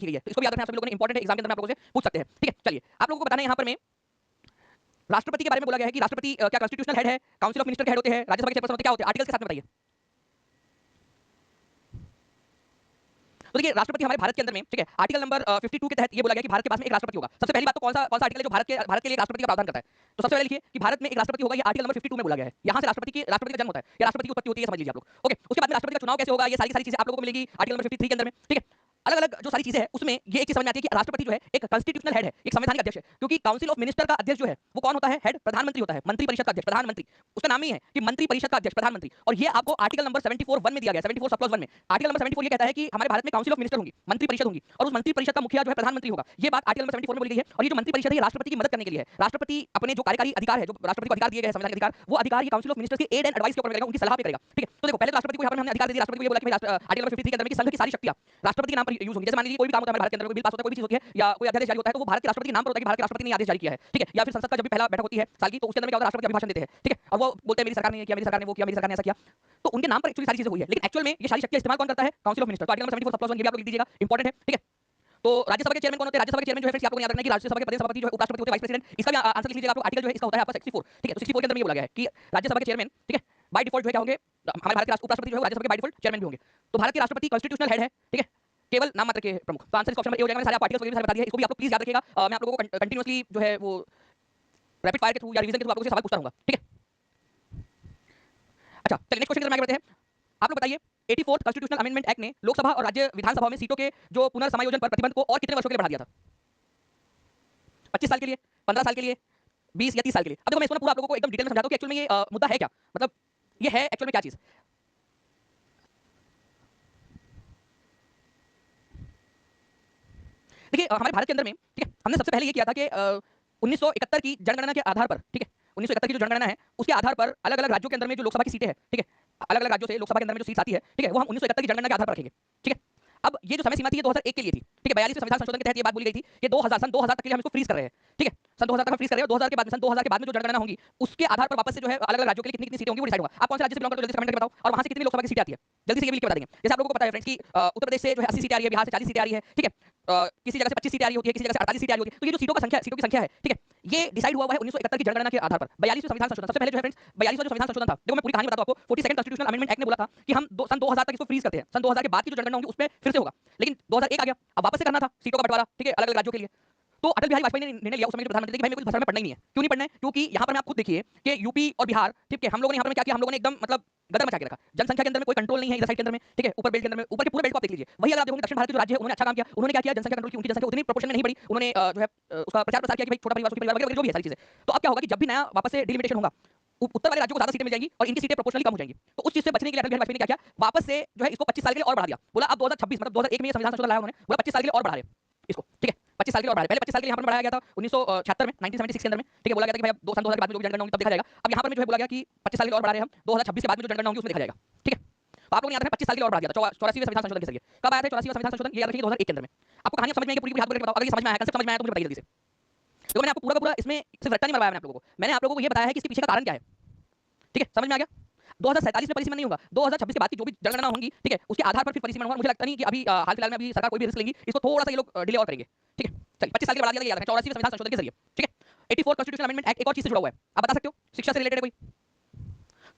लिखी गई है, तो इसको भी याद रखना, आप सभी लोगों ने, इंपॉर्टेंट है, एग्जाम के अंदर में आप लोगों से पूछ सकते हैं। ठीक है, चलिए आप लोगों को बताना है यहाँ पर मैं राष्ट्रपति के बारे में बोला गया है कि राष्ट्रपति क्या कॉन्स्टिट्यूशनल हेड है, काउंसिल ऑफ मिनिस्टर के हेड होते हैं, राज्यसभा के चेयरपर्सन होते हैं, क्या होते हैं, आर्टिकल्स के साथ में बताइए। तो देखिए राष्ट्रपति हमारे भारत के अंदर में, ठीक है, आर्टिकल नंबर 52 के तहत ये बोला गया कि भारत के पास में एक राष्ट्रपति होगा। सबसे पहली बात तो कौन सा आर्टिकल है जो भारत के लिए एक राष्ट्रपति का प्रावधान करता है, तो सबसे पहले लिखिए कि भारत में एक राष्ट्रपति होगा, ये आर्टिकल नंबर 52 में बोला गया है। यहाँ से राष्ट्रपति का जन्म होता है, या राष्ट्रपति की उत्पत्ति होती है, समझ लीजिए आप लोग। ओके, उसके बाद में राष्ट्रपति का चुनाव कैसे होगा, ये सारी चीजें आप लोगों को मिलेगी आर्टिकल नंबर 53 के अंदर में। ठीक है, अलग अलग जो सारी चीजें हैं उसमें ये एक चीज समझ में आती है कि राष्ट्रपति जो है एक कॉन्स्टिट्यूशनल हेड है, एक संवैधानिक अध्यक्ष है, क्योंकि काउंसिल ऑफ मिनिस्टर का अध्यक्ष जो है वो कौन होता है, हेड प्रधानमंत्री होता है, मंत्री परिषद का अध्यक्ष प्रधानमंत्री, उसका नाम ही है कि मंत्री परिषद का अध्यक्ष प्रधानमंत्री। और ये आपको आर्टिकल नंबर 74(1) में दिया गया है, 74 सब क्लॉज 1 में। आर्टिकल नंबर 74 ये कहता है कि हमारे भारत में काउंसिल ऑफ मिनिस्टर होंगी, मंत्री परिषद होंगी, और उस मंत्री परिषद का मुखिया जो है प्रधानमंत्री होगा। ये बात आर्टिकल नंबर 74 में बोली गई है। और ये जो मंत्री परिषद है ये राष्ट्रपति की मदद करने के लिए है। राष्ट्रपति अपने जो कार्यकारी अधिकार है, जो राष्ट्रपति को अधिकार दिए गए हैं संवैधानिक अधिकार, वो अधिकार ये काउंसिल ऑफ मिनिस्टर्स के एड एंड एडवाइस के ऊपर करेगा, उनकी सलाह पे करेगा। ठीक है, तो देखो पहले तो राष्ट्रपति को यहाँ पर हमने अधिकार दे दिया, राष्ट्रपति को ये बोला कि भाई आर्टिकल नंबर 53 के अंदर में कि संघ की सारी शक्तियां राष्ट्रपति के नाम पर यूज होंगी। जैसे मान लीजिए कोई भी काम होता है हमारे भारत के अंदर, कोई बिल पास होता है, कोई भी चीज होती है या कोई अध्यादेश जारी होता है, तो वो भारत के राष्ट्रपति के नाम पर होता है कि भारत के राष्ट्रपति ने आदेश जारी किया है। ठीक है, या फिर संसद का जब भी पहला बैठक होती है साल की, तो उसके अंदर में क्या होता है, राष्ट्रपति अभिभाषण देते हैं। ठीक है, और वो बोलते हैं मेरी सरकार ने किया, मेरी सरकार ने वो किया, मेरी सरकार ने ऐसा किया, तो उनके नाम पर एक्चुअली सारी चीजें हुई है। लेकिन एक्चुअल में ये सारी शक्तियां इस्तेमाल कौन करता है, काउंसिल ऑफ मिनिस्टर। तो आर्टिकल नंबर 74 सब क्लॉज 1 ये भी आप लोग लिख दीजिएगा, इंपॉर्टेंट है। ठीक है, तो राज्यसभा के चेयरमैन कौन होते हैं, राज्यसभा के चेयरमैन जो है फ्रेंड्स आपको याद रखना है कि राज्यसभा के प्रदेश सभापति जो है उपराष्ट्रपति होते हैं, वाइस प्रेसिडेंट। इसका भी आंसर लिख लीजिएगा आप लोग, आर्टिकल जो है इसका होता है आपका 64। ठीक है, तो 64 के अंदर में ये बोला गया है कि राज्यसभा के चेयरमैन, ठीक है, बाय डिफॉल्ट जो है क्या होंगे, हमारे भारत के उपराष्ट्रपति जो है राज्यसभा के बाय डिफॉल्ट चेयरमैन भी होंगे। तो भारत के राष्ट्रपति कॉन्स्टिट्यूशनल हेड है, ठीक है, केवल नाम मात्र के प्रमुख। तो आंसर इसका ऑप्शन नंबर ए हो जाएगा। मैंने सारे आर्टिकल्स वगैरह बता दिए, इसको भी आप लोग प्लीज याद रखिएगा। मैं आप लोगों को कंटिन्यूअसली जो है वो रैपिड फायर के थ्रू या रिवीजन के थ्रू आप लोगों से सवाल पूछता रहूंगा। ठीक है, अच्छा चलिए नेक्स्ट क्वेश्चन की तरफ आगे बढ़ते हैं। आप लोग बताइए 84th कॉन्स्टिट्यूशनल अमेंडमेंट एक्ट ने लोकसभा और राज्य विधानसभा में सीटों के जो पुनर्समायोजन पर प्रतिबंध को और कितने वर्षों के लिए बढ़ा दिया था? 25 साल के लिए, 15 साल के लिए, 20 या 30 साल के लिए? अब देखो मैं इसको ना पूरा आप लोगों को एकदम डिटेल में समझाता हूं कि एक्चुअल में ये मुद्दा है क्या, मतलब ये है एक्चुअल में क्या चीज। देखिए हमारे भारत के अंदर में, ठीक है, हमने सबसे पहले ये किया था कि 1971 की जनगणना के आधार पर, ठीक है, 1971 की जो जनगणना है उसके आधार पर अलग अलग राज्यों के अंदर में जो लोकसभा की सीटें हैं, ठीक है, अलग अलग राज्यों से लोकसभा के अंदर में जो सीट आती है, ठीक है, वो हम 1971 की जनगणना के आधार पर रखेंगे। ठीक है, अब ये जो समय सीमा थी ये 2001 के लिए थी। ठीक है, 42वें संविधान संशोधन के तहत ये बात बोली गई थी कि 2000 सन 2000 तक के लिए हम इसको फ्रीज कर रहे हैं। ठीक है, सन 2000 तक हम फ्रीज कर रहे हैं, 2000 के बाद में सन 2000 के बाद में जो जनगणना होगी उसके आधार पर वापस से जो है अलग अलग राज्यों के लिए कितनी कितनी सीटें होंगी वो डिसाइड होगा। आप कौन से राज्य से बिलोंग करते हो जल्दी से कमेंट करके बताओ, और वहां से कितनी लोकसभा की सीटें आती है जल्दी से ये भी लिख के बता देंगे। जैसे आप लोगों को पता है फ्रेंड्स कि उत्तर प्रदेश से जो है 80 सीटें आ रही है, बिहार से 40 सीटें आ रही है। ठीक है, किसी जगह से 25 सीटें आ रही होती है, किसी जगह से 48 सीटें आ रही होती है। तो ये जो सीटों की संख्या है, ठीक है, ये डिसाइड हुआ है 1971 की जनगणना के आधार पर। 42वें संविधान संशोधन, सबसे पहले जो है फ्रेंड्स 42वां जो संविधान संशोधन था, देखो मैं पूरी कहानी बताता हूं आपको। 42nd कॉन्स्टिट्यूशनल अमेंडमेंट एक्ट ने बोला था कि हम सन 2000 तक इसको फ्रीज करते हैं, सन 2000 के बाद की जो जनगणना होगी उसमें फिर से होगा। लेकिन 2001 आ गया, अब वापस से करना था सीटों का बंटवारा, ठीक है, अलग अलग राज्यों के लिए। तो अटल बिहारी वाजपेयी ने निर्णय लिया उस समय जो प्रधानमंत्री थे कि भाई मेरे को इस भाषा में पढ़ना ही नहीं है। क्यों नहीं पढ़ना है? क्योंकि यहाँ पर मैं आप खुद देखिए कि यूपी और बिहार, ठीक है, हम लोगों ने यहाँ पर क्या किया, हम लोगों ने एकदम मतलब गदर मचा के रखा। जनसंख्या के अंदर में कोई कंट्रोल नहीं है इधर साइड के अंदर में, ठीक है, ऊपर बेल्ट के अंदर में, ऊपर के पूरे बेल्ट को आप देख लीजिए। वही अगर आप देखोगे दक्षिण भारत के जो राज्य है उन्होंने अच्छा काम किया, उन्होंने क्या किया, जनसंख्या कंट्रोल की, उनकी जनसंख्या उतनी प्रोपोर्शन में नहीं बढ़ी, उन्होंने जो है उसका प्रचार प्रसार किया कि भाई छोटा परिवार सुखी परिवार वगैरह जो भी है सारी चीजें। तो अब क्या होगा कि जब भी नया वापस से डिलिमिटेशन होगा, उत्तर वाले राज्यों को ज्यादा सीटें मिल जाएंगी और इनकी सीटें प्रोपोर्शनली कम हो जाएंगी। तो उस चीज से बचने के लिए अटल बिहारी वाजपेयी ने क्या किया, वापस से जो है इसको 25 साल के लिए और बढ़ा दिया। बोला अब 2026 मतलब 2001 में ये संविधान संशोधन लाया उन्होंने, बोला 25 साल के लिए और बढ़ा रहे इसको। ठीक है, 25 साल के लिए और बढ़ाया। पहले 25 साल के लिए यहाँ पर बढ़ाया गया था 1976 में, 1976 के अंदर में। ठीक है, बोला गया था कि भाई अब सन 2000 के बाद में जो भी जनगणना होगी तब देखा जाएगा। अब यहाँ पर जो है बोला गया कि 25 साल के लिए और बढ़ा रहे हैं हम, 2026 के बाद में जो जनगणना होगी उसमें देखा जाएगा। ठीक है, तो आप लोगों ने याद रखना 25 साल के लिए और बढ़ा दिया था 84वें संविधान संशोधन के जरिए। कब आया था 84वां संविधान संशोधन? ये याद रखिए 2001 के अंदर में। आपको कहानी समझ में आएगी, पूरी पूरी हाथ बोल के बताओ। अगर ये समझ में आया, कंसेप्ट समझ में आया तो मुझे बताइए जल्दी से। देखो मैंने आपको पूरा का पूरा इसमें सिर्फ रट्टा नहीं मरवाया मैंने आप लोगों को, मैंने आप लोगों को ये बताया है कि इसके पीछे का कारण क्या है। ठीक है, समझ में आ गया? 2047 में परिसीमन नहीं होगा, 2026 के बाद की जो भी जनगणना होंगी, ठीक है, उसके आधार पर फिर परिसीमन होगा। मुझे लगता नहीं कि अभी हाल फिलहाल में अभी सरकार कोई भी रिस्क लेगी, इसको थोड़ा सा ये लोग डिले और करेंगे। ठीक है, चलिए 25 साल के बढ़ा दिया, याद रखें 84वें संविधान संशोधन के जरिए। ठीक है, 84 कॉन्स्टिट्यूशनल अमेंडमेंट एक्ट एक और चीज से जुड़ा हुआ है, आप बता सकते हो, शिक्षा से रिलेटेड है कोई?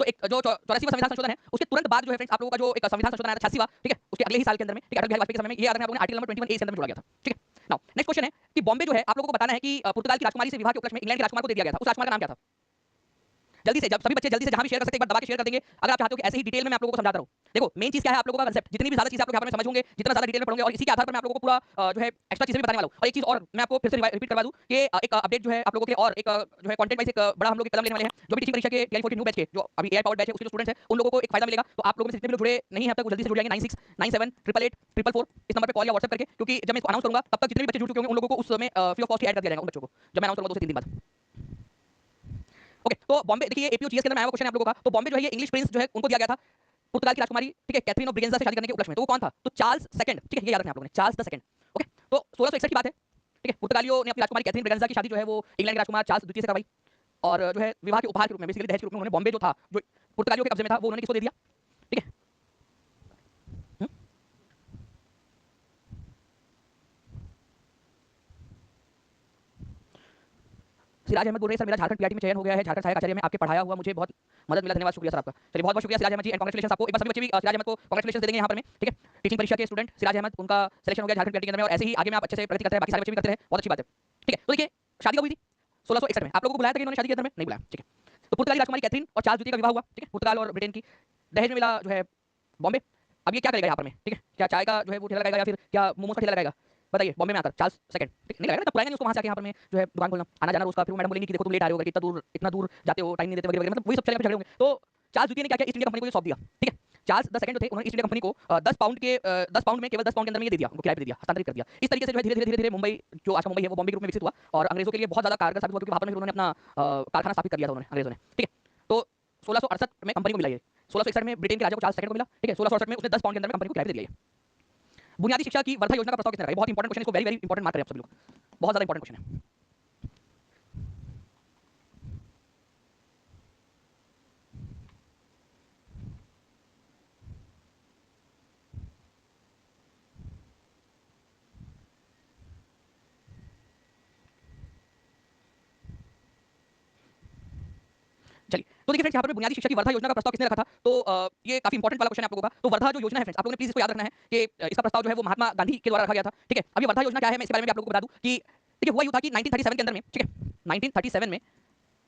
तो एक जो 84वां संविधान संशोधन है उसके तुरंत बाद जो है फ्रेंड्स आप लोगों का जो एक संविधान संशोधन आया था 86वां, ठीक है, उसके अगले ही साल के अंदर में, ठीक है, अटल बिहारी वाजपेयी के समय में, ये याद रखना आप लोगों ने आर्टिकल नंबर 21A के अंदर में जोड़ा गया था। ठीक है, नाउ नेक्स्ट क्वेश्चन है कि बॉम्बे जो है आप लोगों को बताना है कि पुर्तगाल की राजकुमारी से विवाह के उपलक्ष्य में इंग्लैंड के राजकुमार को दे दिया गया था, उस राजकुमार का नाम क्या था? जल्दी से, जब सभी बच्चे जल्दी से जहां भी शेयर कर सकते हैं एक बार दबा के शेयर कर देंगे, अगर आप चाहते हो कि ऐसे ही डिटेल में मैं आप लोगों को समझाता रहूं। देखो मेन चीज क्या है आप लोगों का कांसेप्ट, जितनी भी ज्यादा चीजें आप लोग यहाँ पर समझ होंगे, जितना ज्यादा डिटेल में पढ़ोगे, और इसी के आधार पर मैं आप लोगों को पूरा जो है एक्स्ट्रा चीजें भी बताने वाला हूं। और एक चीज और मैं आपको फिर से रिपीट करवा दूं कि एक अपडेट जो है आप लोगों के लिए, और एक जो है कंटेंट वाइज एक बड़ा हम लोग कदम लेने वाले हैं। जो भी टीचिंग परीक्षा के टीआई 14 न्यू बैच के जो अभी एआई पावर्ड बैच है उसके जो स्टूडेंट्स हैं उन लोगों को एक फायदा मिलेगा। तो आप लोगों में से जितने भी लोग जुड़े नहीं हैं अब तक वो जल्दी से जुड़ जाएंगे 9697884444 इस नंबर पे कॉल या व्हाट्सएप करके, क्योंकि जब मैं इसको अनाउंस करूंगा तब तक जितने भी बच्चे जुड़ चुके होंगे उन लोगों को उस समय फ्री ऑफ कॉस्ट ऐड कर दिया जाएगा उन बच्चों को, जब मैं अनाउंस करूंगा 2 से 3 दिन बाद। ओके, तो बॉम्बे देखिए एपीओ जीएस के अंदर आया हुआ क्वेश्चन है आप लोगों का। तो बॉम्बे जो है ये इंग्लिश प्रिंस जो है उनको दिया गया था पुर्तगाल की राजकुमारी, ठीक है, कैथरीन ऑफ ब्रिगेंजा से शादी करने के उपलक्ष्य में। तो वो कौन था? तो चार्ल्स सेकंड। ठीक है, ये याद रखना आप लोगों ने, चार्ल्स द सेकंड। ओके, तो 1661 की बात है। ठीक है, पुर्तगालियों ने अपनी राजकुमारी कैथरीन ब्रिगेंजा की शादी जो है वो इंग्लैंड के राजकुमार चार्ल्स द्वितीय से करवाई, और जो है विवाह के उपहार के रूप में, बेसिकली दहेज के रूप में उन्होंने बॉम्बे जो था जो पुर्तगालियों के कब्जे में था वो उन्होंने किसको दे दिया? ठीक है, सिराज अहमद बोल रहे हैं, सर मेरा झारखंड पीआरटी में चयन हो गया है, झारखंड सहायक आचार्य में आपके पढ़ाया हुआ मुझे बहुत मदद मिला, धन्यवाद, शुक्रिया सर आपका। चलिए बहुत बहुत शुक्रिया सिराज अहमद जी, एंड कांग्रेचुलेशन आपको। एक बार सभी बच्चे भी सिराज अहमद को कांग्रेचुलेशन दे देंगे यहाँ पर में, ठीक है। टीचिंग परीक्षा के स्टूडेंट सिराज अहमद, उनका सिलेक्शन हो गया झारखंड पीआरटी के अंदर में, और ऐसे ही आगे में आप अच्छे से प्रगति करते हैं, बाकी सारे बच्चे भी करते रहे, बहुत अच्छी बात है, ठीक है। तो देखिए शादी कब हुई थी? 1661 में। आप लोगों को बुलाया था कि इन्होंने शादी के अंदर में? नहीं बुलाया, ठीक है। तो पुर्तगाली राजकुमारी कैथरीन और चार्ल्स द्वितीय का विवाह हुआ, ठीक है, पुर्तगाल और ब्रिटेन की। दहेज में मिला जो है बॉम्बे। अब ये क्या करेगा यहाँ पर में, ठीक है, क्या चाय का जो है वो ठेला लगाएगा या फिर क्या मोमोज का ठेला लगाएगा? बताइए, बॉम्बे में आकर चार्ल्स सेकंड, ठीक नहीं लगाएगा, तब बुलाएंगे उसको वहां से आके यहाँ पर में जो है दुकान खोलना, आना जाना उसका, फिर मैडम बोलेंगी कि देखो तुम लेट आ रहे हो करके, इतना दूर जाते हो, टाइम नहीं देते वगैरह वगैरह, मतलब वही सब चलेगा, झगड़े होंगे। तो चार्ल्स द्वितीय ने क्या किया, ईस्ट इंडिया कंपनी को ये सौंप दिया, ठीक है। चार्ल्स द सेकंड जो थे, उन्होंने ईस्ट इंडिया कंपनी को 10 पाउंड के 10 पाउंड में, केवल 10 पाउंड के अंदर में ये दे दिया, उनको किराए पे दे दिया, हस्तांतरित कर दिया। इस तरीके से जो है धीरे धीरे धीरे धीरे मुंबई, जो आज का मुंबई है, वो बॉम्बे के रूप में विकसित हुआ और अंग्रेजों के लिए बहुत ज्यादा कारगर साबित हुआ, क्योंकि वहां पर फिर उन्होंने अपना कारखाना स्थापित कर दिया था उन्होंने, अंग्रेजों ने, ठीक है। तो 1668 में कंपनी को मिला ये, 1661 में ब्रिटेन के राजा को चार्ल्स सेकंड को मिला, ठीक है। 1668 में उसने 10 पाउंड के अंदर में कंपनी को किराए पे दे दिया। बुनियादी शिक्षा की वर्धा योजना का प्रस्ताव किसने रखा? ये बहुत इंपॉर्टेंट क्वेश्चन है, इसको वेरी वेरी इंपॉर्टेंट मार्क करें आप सभी लोग, बहुत ज्यादा इंपॉर्टेंट क्वेश्चन है। चलिए, तो देखिए फ्रेंड्स, यहाँ पर बुनियादी शिक्षा की वर्धा योजना का प्रस्ताव किसने रखा था? तो ये काफी इंपॉर्टेंट वाला क्वेश्चन है आप लोगों का। तो वर्धा जो योजना है फ्रेंड्स, आप लोगों ने प्लीज इसको याद रखना है कि इसका प्रस्ताव जो है वो महात्मा गांधी के द्वारा रखा गया था, ठीक है। अब ये वर्धा योजना क्या है, मैं इसके बारे में भी आप लोगों को बता दूं कि देखिए हुआ यूं था कि 1937 के अंदर में, ठीक है, 1937 में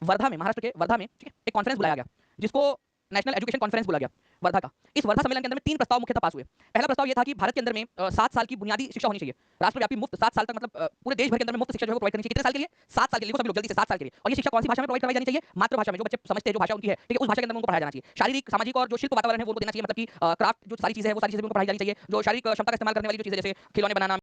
वर्धा में, महाराष्ट्र के वर्धा में, ठीक है, एक कॉन्फ्रेंस बुलाया गया जिसको नेशनल एजुकेशन कॉन्फ्रेंस बोला गया, वर्धा का। इस वर्धा सम्मेलन के अंदर में 3 प्रस्ताव मुख्यतः पास हुए। पहला प्रस्ताव यह था कि भारत के अंदर में 7 साल की बुनियादी शिक्षा होनी चाहिए, राष्ट्रव्यापी मुफ्त 7 साल तक, मतलब पूरे देश भर के अंदर में मुफ्त शिक्षा जो है प्रोवाइड करनी चाहिए। कितने साल के लिए? 7 साल के लिए, वो सभी लोग जल्दी से 7 साल के लिए। और ये शिक्षा कौन सी भाषा में प्रोवाइड करवाई जानी चाहिए? मातृभाषा में, जो बच्चे समझते हैं, जो भाषा उनकी है, ठीक है, उस भाषा के अंदर में उनको पढ़ाया जाना चाहिए। शारीरिक, सामाजिक और जो शिल्प वातावरण है वो उनको देना चाहिए, मतलब कि क्राफ्ट जो सारी चीजें है वो सारी चीजें उनको पढ़ाई जानी चाहिए। जो शारीरिक क्षमता का इस्तेमाल करने वाली जो चीजें, जैसे खिलौने बनाना,